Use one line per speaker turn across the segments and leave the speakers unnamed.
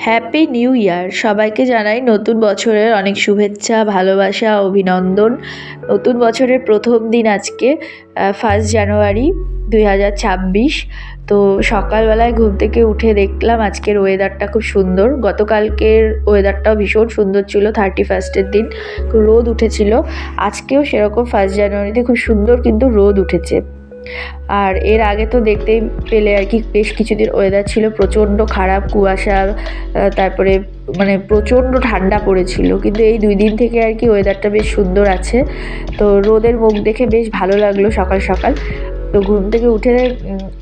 Happy new year! সবাইকে জানাই নতুন বছরের অনেক শুভেচ্ছা, ভালোবাসা, অভিনন্দন। নতুন বছরের প্রথম দিন আজকে 1 জানুয়ারি 2026। তো সকালবেলায় ঘুম থেকে উঠে দেখলাম আজকের ওয়েদারটা খুব সুন্দর। গতকালকের ওয়েদারটাও ভীষণ সুন্দর ছিল, 31st দিন খুব রোদ উঠেছিল। আজকেও সেরকম 1 জানুয়ারিতে খুব সুন্দর কিন্তু রোদ উঠেছে। আর এর আগে তো দেখতেই পেলে আর কি, বেশ কিছুদিন ওয়েদার ছিল প্রচণ্ড খারাপ, কুয়াশা, তারপরে মানে প্রচণ্ড ঠান্ডা পড়েছিল। কিন্তু এই 2 দিন থেকে আর কি ওয়েদারটা বেশ সুন্দর আছে। তো রোদের মুখ দেখে বেশ ভালো লাগলো সকাল সকাল। তো ঘুম থেকে উঠে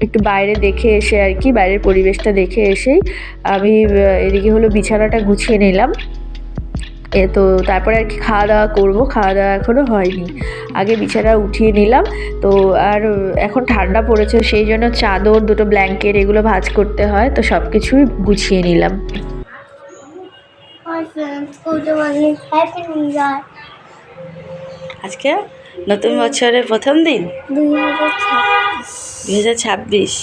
একটু বাইরে দেখে এসে আর কি, বাইরের পরিবেশটা দেখে এসেই আমি এদিকে হলো বিছানাটা গুছিয়ে নিলাম। তো তারপরে আর কি খাওয়া দাওয়া করবো। খাওয়া দাওয়া এখনও হয়নি, আগে বিছানা উঠিয়ে নিলাম। তো আর এখন ঠান্ডা পড়েছে, সেই জন্য চাদর, দুটো ব্ল্যাঙ্কেট এগুলো ভাঁজ করতে হয়, তো সব কিছুই গুছিয়ে নিলাম। আজকে নতুন বছরের প্রথম দিন 2026।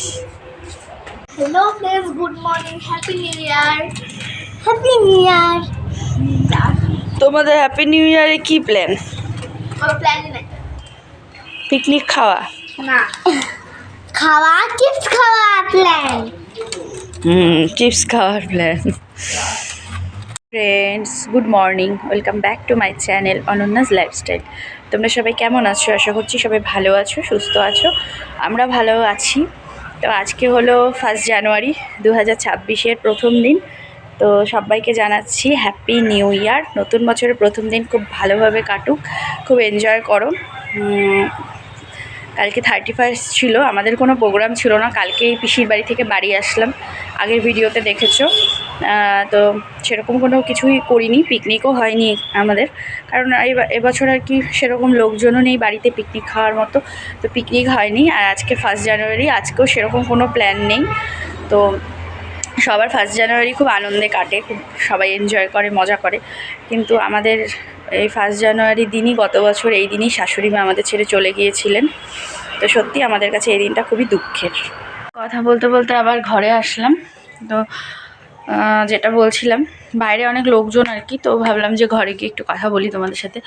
Hello friends, good morning, happy new year. Happy new year.
তোমাদের হ্যাপি নিউ ইয়ারে কি প্ল্যান?
কোনো প্ল্যান নেই।
পিকনিক খাওয়া?
না, খাওয়া, চিপস খাওয়া প্ল্যান।
চিপস খাওয়ার plan. Friends, good morning, welcome back to my channel অনন্যাস lifestyle. তোমরা সবাই কেমন আছো? আশা করছি সবাই ভালো আছো, সুস্থ আছো। আমরা ভালো আছি। তো আজকে হলো 1 জানুয়ারি 2026-এর প্রথম দিন। তো সবাইকে জানাচ্ছি হ্যাপি নিউ ইয়ার। নতুন বছরের প্রথম দিন খুব ভালোভাবে কাটুক, খুব এনজয় করো। কালকে 31 ছিল, আমাদের কোনো প্রোগ্রাম ছিল না। কালকেই পিসির বাড়ি থেকে বাড়ি আসলাম, আগের ভিডিওতে দেখেছো। তো সেরকম কোনো কিছুই করিনি, পিকনিকও হয়নি আমাদের, কারণ এবছর আর কি সেরকম লোকজনও নেই বাড়িতে পিকনিক খাওয়ার মতো, তো পিকনিক হয়নি। আর আজকে 1 জানুয়ারি, আজকেও সেরকম কোনো প্ল্যান নেই। তো সবার 1 জানুয়ারি খুব আনন্দে কাটে, খুব সবাই এনজয় করে, মজা করে। কিন্তু আমাদের এই 1 জানুয়ারি দিনই, গত বছর এই দিনই শাশুড়ি মা আমাদের ছেড়ে চলে গিয়েছিলেন। তো সত্যি আমাদের কাছে এই দিনটা খুবই দুঃখের। কথা বলতে বলতে আবার ঘরে আসলাম। তো যেটা বলছিলাম, বাইরে অনেক লোকজন আর কি, তো ভাবলাম যে ঘরে গিয়ে একটু কথা বলি তোমাদের সাথে।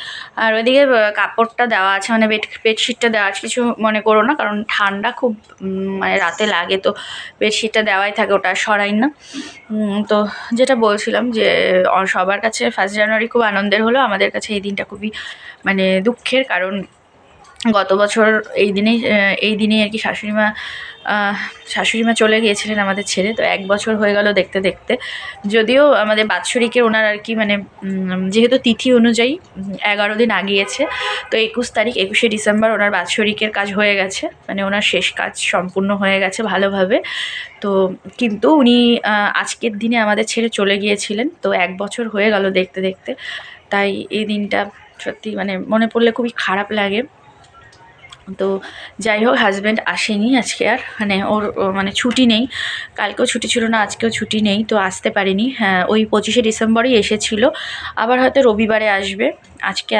আর ওইদিকে কাপড়টা দেওয়া আছে, মানে বেডশিটটা দেওয়া আছে, কিছু মনে করো না, কারণ ঠান্ডা খুব মানে রাতে লাগে, তো বেডশিটটা দেওয়াই থাকে, ওটা সরাই না। তো যেটা বলছিলাম যে সবার কাছে 1 জানুয়ারি খুব আনন্দের হলো, আমাদের কাছে এই দিনটা খুবই মানে দুঃখের। কারণ গত বছর এই দিনেই আর কি শাশুড়ি মা চলে গিয়েছিলেন আমাদের ছেড়ে। তো 1 বছর হয়ে গেল দেখতে দেখতে। যদিও আমাদের বাৎসরিকের ওনার আর কি মানে যেহেতু তিথি অনুযায়ী 11 দিন আগিয়েছে, তো 21শে ডিসেম্বর ওনার বাৎসরিকের কাজ হয়ে গেছে, মানে ওনার শেষ কাজ সম্পূর্ণ হয়ে গেছে ভালোভাবে। তো কিন্তু উনি আজকের দিনে আমাদের ছেড়ে চলে গিয়েছিলেন, তো 1 বছর হয়ে গেল দেখতে দেখতে। তাই এই দিনটা সত্যি মানে মনে পড়লে খুবই খারাপ লাগে। তো যাই হোক, হাজব্যান্ড আসেনি আজকে, আর মানে ওর মানে ছুটি নেই, কালকেও ছুটি ছিল না, আজকেও ছুটি নেই, তো আসতে পারিনি। হ্যাঁ, ওই 25শে ডিসেম্বরই এসেছিল, আবার হয়তো রবিবারে আসবে। আজকে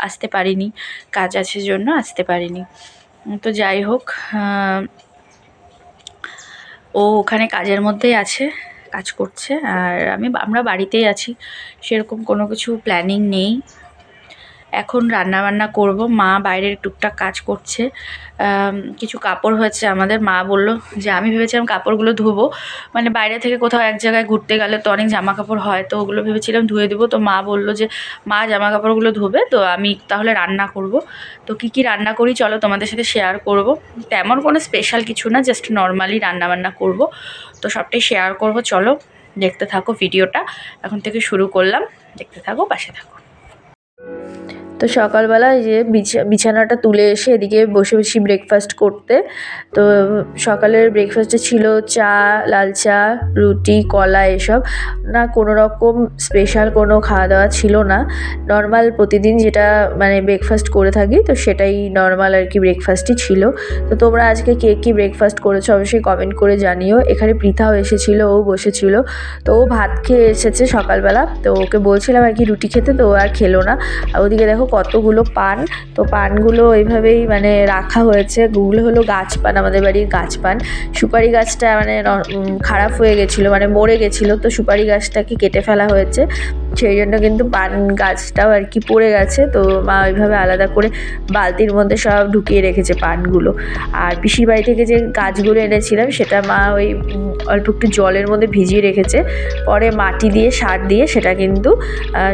আসতে পারিনি, কাজ আছে জন্য আসতে পারিনি। তো যাই হোক, ও ওখানে কাজের মধ্যেই আছে, কাজ করছে, আর আমরা বাড়িতেই আছি। সেরকম কোনো কিছু প্ল্যানিং নেই। এখন রান্নাবান্না করব, মা বাইরের টুকটাক কাজ করছে। কিছু কাপড় হয়েছে আমাদের, মা বলল যে, আমি ভেবেছিলাম কাপড়গুলো ধুবো, মানে বাইরে থেকে কোথাও এক জায়গায় ঘুরতে গেলে তো অনেক জামা কাপড় হয়, তো ওগুলো ভেবেছিলাম ধুয়ে দেবো। তো মা বলল যে মা জামা কাপড়গুলো ধোবে, তো আমি তাহলে রান্না করব। তো কী রান্না করি চলো তোমাদের সাথে শেয়ার করব। তেমন কোনো স্পেশাল কিছু না, জাস্ট নর্মালি রান্নাবান্না করব, তো সবটাই শেয়ার করব। চলো দেখতে থাকো ভিডিওটা, এখন থেকে শুরু করলাম, দেখতে থাকো, পাশে থাকো। তো সকালবেলা এই যে বিছানাটা তুলে এসে এদিকে বসে বসে ব্রেকফাস্ট করতে। তো সকালের ব্রেকফাস্টে ছিল চা, লাল চা, রুটি, কলা, এসব না, কোনো রকম স্পেশাল কোনো খাওয়া দাওয়া ছিল না। নর্মাল প্রতিদিন যেটা মানে ব্রেকফাস্ট করে থাকি, তো সেটাই নর্মাল আর কি ব্রেকফাস্টই ছিল। তো তোমরা আজকে কে কী ব্রেকফাস্ট করেছো অবশ্যই কমেন্ট করে জানিও। এখানে পৃথাও এসেছিলো, ও বসেছিল, তো ও ভাত খেয়ে এসেছে সকালবেলা। তো ওকে বলছিলাম আর কি রুটি খেতে, তো ও আর খেলো না। আর ওদিকে দেখো কতগুলো পান, তো পানগুলো এইভাবেই মানে রাখা হয়েছে। গুলো হলো গাছ পান, আমাদের বাড়ির গাছ পান। সুপারি গাছটা মানে খারাপ হয়ে গেছিলো, মানে মরে গেছিলো, তো সুপারি গাছটাকে কেটে ফেলা হয়েছে, সেই জন্য কিন্তু পান গাছটাও আর কি পড়ে গেছে। তো মা ওইভাবে আলাদা করে বালতির মধ্যে সব ঢুকিয়ে রেখেছে পানগুলো। আর পিসির বাড়ি থেকে যে গাছগুলো এনেছিলাম সেটা মা ওই অল্প একটু জলের মধ্যে ভিজিয়ে রেখেছে, পরে মাটি দিয়ে সার দিয়ে সেটা কিন্তু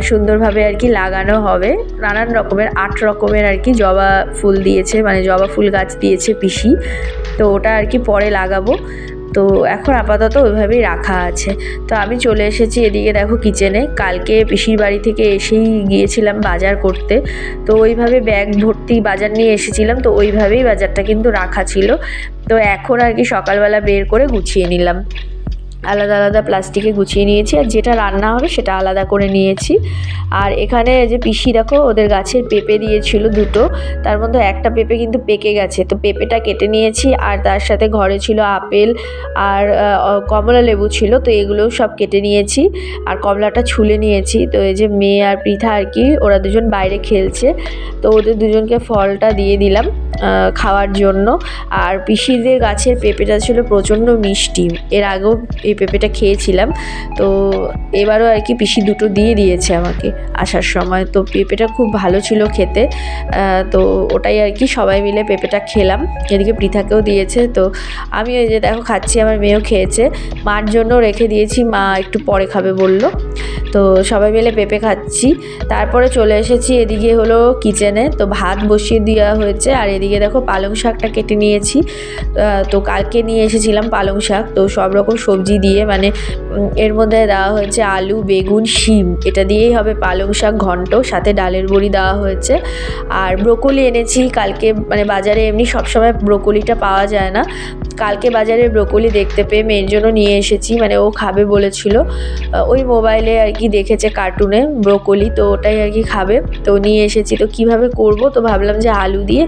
সুন্দরভাবে আর কি লাগানো হবে। নানান রকমের 8 রকমের আর কি জবা ফুল দিয়েছে, মানে জবা ফুল গাছ দিয়েছে পিসি, তো ওটা আর কি পরে লাগাবো। তো এখন আপাতত ওইভাবেই রাখা আছে। তো আমি চলে এসেছি এদিকে দেখো কিচেনে। কালকে পিসির বাড়ি থেকে এসেই গিয়েছিলাম বাজার করতে, তো ওইভাবে ব্যাগ ভর্তি বাজার নিয়ে এসেছিলাম, তো ওইভাবেই বাজারটা কিন্তু রাখা ছিল। তো এখন আর কি সকালবেলা বের করে গুছিয়ে নিলাম, আলাদা আলাদা প্লাস্টিকে গুছিয়ে নিয়েছি, আর যেটা রান্না হবে সেটা আলাদা করে নিয়েছি। আর এখানে যে পিসি দেখো ওদের গাছের পেঁপে দিয়েছিল 2টো, তার মধ্যে একটা পেঁপে কিন্তু পেকে গেছে, তো পেঁপেটা কেটে নিয়েছি। আর তার সাথে ঘরে ছিল আপেল আর কমলা লেবু ছিল, তো এগুলোও সব কেটে নিয়েছি, আর কমলাটা ছুলে নিয়েছি। তো এই যে মেয়ে আর পৃথা আর কি ওরা দুজন বাইরে খেলছে, তো ওদের দুজনকে ফলটা দিয়ে দিলাম খাওয়ার জন্য। আর পিসিদের গাছের পেঁপেটা ছিল প্রচণ্ড মিষ্টি, এর আগেও এই পেঁপেটা খেয়েছিলাম, তো এবারও আর কি পিসি 2টো দিয়ে দিয়েছে আমাকে আসার সময়। তো পেঁপেটা খুব ভালো ছিল খেতে, তো ওটাই আর কি সবাই মিলে পেঁপেটা খেলাম। এদিকে পৃথাকেও দিয়েছে, তো আমি ওই যে দেখো খাচ্ছি, আমার মেয়েও খেয়েছে, মার জন্য রেখে দিয়েছি, মা একটু পরে খাবে বললো। তো সবাই মিলে পেঁপে খাচ্ছি। তারপরে চলে এসেছি এদিকে হলো কিচেনে, তো ভাত বসিয়ে দেওয়া হয়েছে। আর এদিকে দেখো পালং শাকটা কেটে নিয়েছি, তো কালকে নিয়ে এসেছিলাম পালং শাক, তো সব রকম সবজি দিয়ে মানে এর মধ্যে দেওয়া হয়েছে আলু, বেগুন, শিম, এটা দিয়েই হবে পালং শাক ঘন্ট, সাথে ডালের বড়ি দেওয়া হয়েছে। আর ব্রোকলি এনেছি কালকে, মানে বাজারে এমনি সবসময় ব্রোকলিটা পাওয়া যায় না, কালকে বাজারে ব্রোকলি দেখতে পেয়ে মেয়ের জন্য নিয়ে এসেছি, মানে ও খাবে বলেছিল, ওই মোবাইলে আর কি দেখেছে কার্টুনে ব্রোকলি, তো ওটাই আর কি খাবে, তো নিয়ে এসেছি। তো কিভাবে করব, তো ভাবলাম যে আলু দিয়ে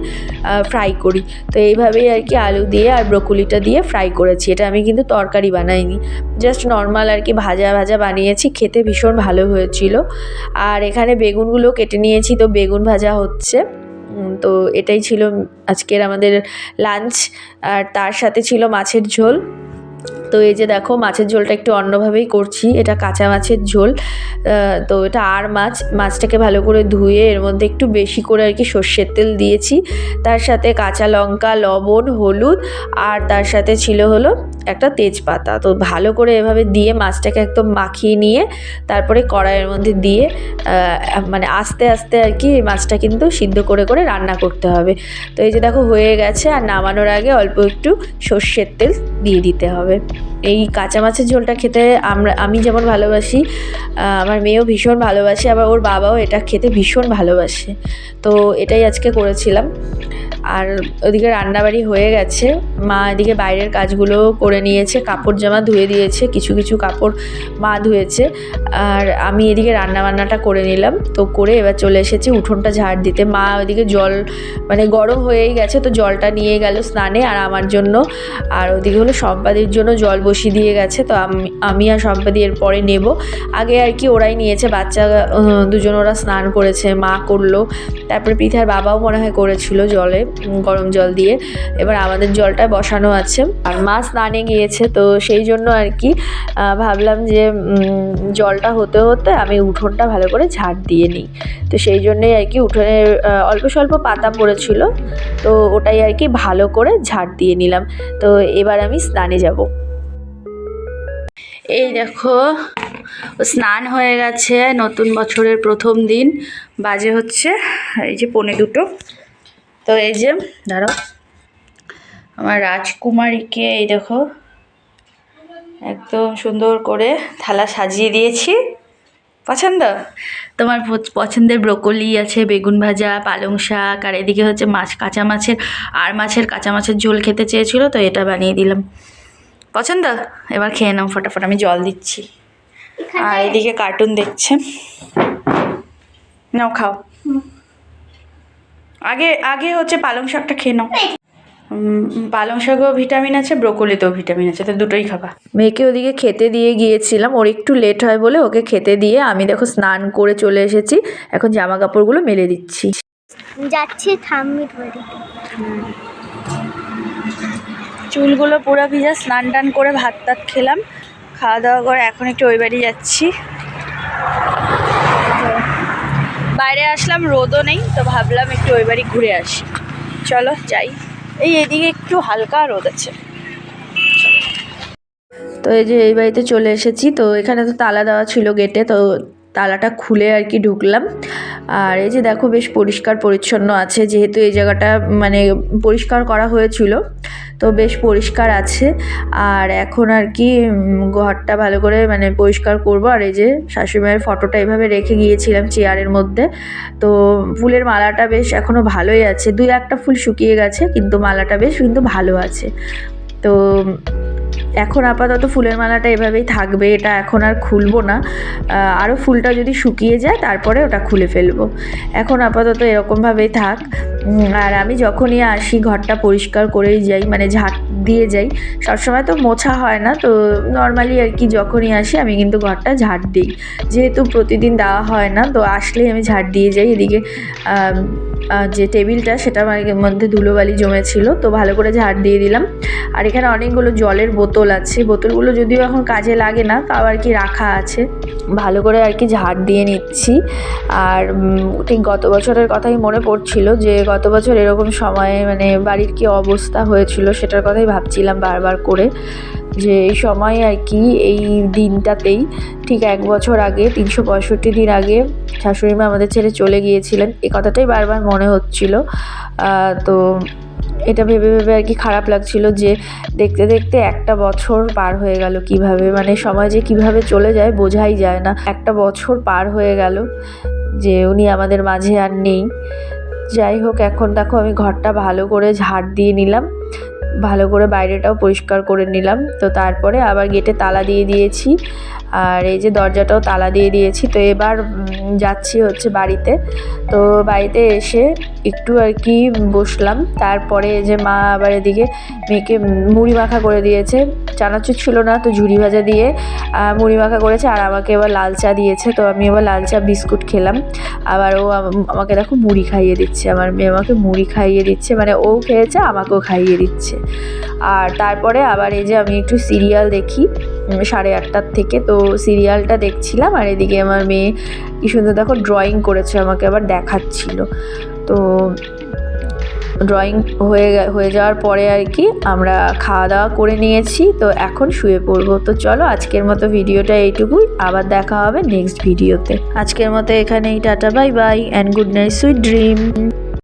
ফ্রাই করি, তো এইভাবেই আর কি আলু দিয়ে আর ব্রোকলিটা দিয়ে ফ্রাই করেছি। এটা আমি কিন্তু তরকারি বানাইনি, জাস্ট নর্মাল আর কি ভাজা ভাজা বানিয়েছি, খেতে ভীষণ ভালো হয়েছিল। আর এখানে বেগুনগুলো কেটে নিয়েছি, তো বেগুন ভাজা হচ্ছে। তো এটাই ছিল আজকের আমাদের লাঞ্চ। আর তার সাথে ছিল মাছের ঝোল। তো এই যে দেখো মাছের ঝোলটা একটু অন্যভাবেই করছি, এটা কাঁচা মাছের ঝোল, তো এটা আর মাছটাকে ভালো করে ধুয়ে এর মধ্যে একটু বেশি করে আর কি সর্ষের তেল দিয়েছি, তার সাথে কাঁচা লঙ্কা, লবণ, হলুদ, আর তার সাথে ছিল হলো একটা তেজপাতা। তো ভালো করে এভাবে দিয়ে মাছটাকে একদম মাখিয়ে নিয়ে তারপরে কড়াইয়ের মধ্যে দিয়ে মানে আস্তে আস্তে আর কি মাছটা কিন্তু সিদ্ধ করে করে রান্না করতে হবে। তো এই যে দেখো হয়ে গেছে, আর নামানোর আগে অল্প একটু সর্ষের তেল দিয়ে দিতে হবে। এই কাঁচা মাছের ঝোলটা খেতে আমি যেমন ভালোবাসি, আমার মেয়েও ভীষণ ভালোবাসে, আবার ওর বাবাও এটা খেতে ভীষণ ভালোবাসে, তো এটাই আজকে করেছিলাম। আর ওদিকে রান্নাবাড়ি হয়ে গেছে, মা এদিকে বাইরের কাজগুলো করে নিয়েছে, কাপড় জামা ধুয়ে দিয়েছে, কিছু কিছু কাপড় মা ধুয়েছে, আর আমি এদিকে রান্নাবান্নাটা করে নিলাম। তো করে এবার চলে এসেছি উঠোনটা ঝাড় দিতে। মা ওইদিকে জল মানে গরম হয়েই গেছে, তো জলটা নিয়ে গেল স্নানে আর আমার জন্য, আর ওদিকে হলো সম্পাদির জন্য জল বসিয়ে দিয়ে গেছে, তো আমি আর সম্পাদি এর পরে নেব। আগে আর কি ওরাই নিয়েছে, বাচ্চা দুজন ওরা স্নান করেছে, মা করলো, তারপরে পৃথার বাবাও মনে হয় করেছিল জলে, গরম জল দিয়ে। এবার আমাদের জলটা বসানো আছে, আর মা স্নানে গিয়েছে, তো সেই জন্য আর কি ভাবলাম যে জলটা হতে হতে আমি উঠোনটা ভালো করে ঝাড় দিয়ে নিই। তো সেই জন্যই আর কি উঠোনে অল্প স্বল্প পাতা পড়েছিল, তো ওটাই আর কি ভালো করে ঝাড় দিয়ে নিলাম। তো এবার আমি স্নানে যাব। এই দেখো স্নান হয়ে গেছে, নতুন বছরের প্রথম দিন, বাজে হচ্ছে এই যে 1:45। তো এই যে দাঁড়াও, আমার রাজকুমারীকে এই দেখো একদম সুন্দর করে থালা সাজিয়ে দিয়েছি। পছন্দ? তোমার পছন্দের ব্রোকলি আছে, বেগুন ভাজা, পালং শাক, আর এদিকে হচ্ছে কাঁচা মাছের কাঁচা মাছের ঝোল খেতে চেয়েছিল, তো এটা বানিয়ে দিলাম। পছন্দ? এবার খেয়ে নাও ফটাফট, আমি জল দিচ্ছি। আর এদিকে কার্টুন দেখছে, নাও খাও। আগে হচ্ছে পালং শাকটা খেয়ে নাও। পালং শাকেও ভিটামিন আছে, ব্রোকলিতেও ভিটামিন আছে, তো দুটোই খাবা। মেয়েকে ওদিকে খেতে দিয়ে গিয়েছিলাম, ওর একটু লেট হয় বলে ওকে খেতে দিয়ে আমি দেখো স্নান করে চলে এসেছি। এখন জামা কাপড়গুলো মেলে দিচ্ছি।
যাচ্ছি ঠাম্মির বাড়িতে।
চুলগুলো পুরো ভিজা, স্নান টান করে ভাত টাত খেলাম, খাওয়া দাওয়া করে এখন একটু ওই বাড়ি যাচ্ছি। তো বাইরে আসলাম, রোদও নেই, তো ভাবলাম একটু ওই বাড়ি ঘুরে আসি। চলো যাই। এদিকে একটু হালকা রোদ আছে। তো এই যে এই বাড়িতে চলে এসেছি। তো এখানে তো তালা দেওয়া ছিল গেটে, তো তালাটা খুলে আর কি ঢুকলাম। আর এই যে দেখো বেশ পরিষ্কার পরিচ্ছন্ন আছে, যেহেতু এই জায়গাটা মানে পরিষ্কার করা হয়েছিল, তো বেশ পরিষ্কার আছে। আর এখন আর কি ঘরটা ভালো করে মানে পরিষ্কার করব। আর এই যে শাশুড়িমায়ের ফটোটা এভাবে রেখে গিয়েছিলাম চেয়ারের মধ্যে। তো ফুলের মালাটা বেশ এখনও ভালোই আছে, 2-1টা ফুল শুকিয়ে গেছে, কিন্তু মালাটা বেশ কিন্তু ভালো আছে। তো এখন আপাতত ফুলের মালাটা এভাবেই থাকবে, এটা এখন আর খুলবো না। আরও ফুলটা যদি শুকিয়ে যায় তারপরে ওটা খুলে ফেলবো। এখন আপাতত এরকমভাবেই থাক। আর আমি যখনই আসি ঘরটা পরিষ্কার করেই যাই, মানে ঝাঁট দিয়ে যাই। সবসময় তো মোছা হয় না, তো নর্মালি আর কি যখনই আসি আমি কিন্তু ঘরটা ঝাঁট দিই, যেহেতু প্রতিদিন দেওয়া হয় না, তো আসলেই আমি ঝাঁট দিয়ে যাই। এদিকে যে টেবিলটা সেটার মধ্যে ধুলোবালি জমেছিল, তো ভালো করে ঝাড় দিয়ে দিলাম। আর এখানে অনেকগুলো জলের বোতল আছে, বোতলগুলো যদিও এখন কাজে লাগে না, তাও আর কি রাখা আছে, ভালো করে আর কি ঝাড় দিয়ে নিচ্ছি। আর ঠিক গত বছরের কথাই মনে পড়ছিল, যে গত বছর এরকম সময়ে মানে বাড়ির কি অবস্থা হয়েছিল সেটার কথাই ভাবছিলাম বারবার করে, যে এই সময় আর কি এই দিনটাতেই ঠিক 1 বছর আগে 365 দিন আগে শাশুড়িমা আমাদের ছেড়ে চলে গিয়েছিলেন। এই কথাটাই বারবার মনে হচ্ছিল। তো এটা ভেবে ভেবে আর কি খারাপ লাগছিল, যে দেখতে দেখতে 1টা বছর পার হয়ে গেল কিভাবে, মানে সময় যে কিভাবে চলে যায় বোঝাই যায় না। 1টা বছর পার হয়ে গেল যে উনি আমাদের মাঝে আর নেই। যাই হোক, এখন দেখো আমি ঘরটা ভালো করে ঝাড় দিয়ে নিলাম, ভালো করে বাইরেটাও পরিষ্কার করে নিলাম। তো তারপরে আবার গেটে তালা দিয়ে দিয়েছি, আর এই যে দরজাটাও তালা দিয়ে দিয়েছি। তো এবার যাচ্ছি হচ্ছে বাড়িতে। তো বাড়িতে এসে একটু আর কি বসলাম, তারপরে এই যে মা আবার এদিকে মেয়েকে মুড়ি মাখা করে দিয়েছে, চানাচুর ছিল না, তো ঝুরি ভাজা দিয়ে মুড়ি মাখা করেছে, আর আমাকে এবার লাল চা দিয়েছে। তো আমি এবার লাল চা বিস্কুট খেলাম। আবার ও আমাকে দেখো মুড়ি খাইয়ে দিচ্ছে, আমার মেয়ে আমাকে মুড়ি খাইয়ে দিচ্ছে, মানে ও খেয়েছে আমাকেও খাইয়ে দিচ্ছে। আর তারপরে আবার এই যে আমি একটু সিরিয়াল দেখি 8:30টার থেকে, তো সিরিয়ালটা দেখছিলাম। আর এদিকে আমার মেয়ে কি সুন্দর দেখো ড্রয়িং করেছে, আমাকে আবার দেখাচ্ছিল। তো ড্রয়িং হয়ে যাওয়ার পরে আর কি আমরা খাওয়া দাওয়া করে নিয়েছি, তো এখন শুয়ে পড়বো। তো চলো আজকের মতো ভিডিওটা এইটুকুই, আবার দেখা হবে নেক্সট ভিডিওতে। আজকের মতো এখানেই, tata bye bye and good night, sweet dream.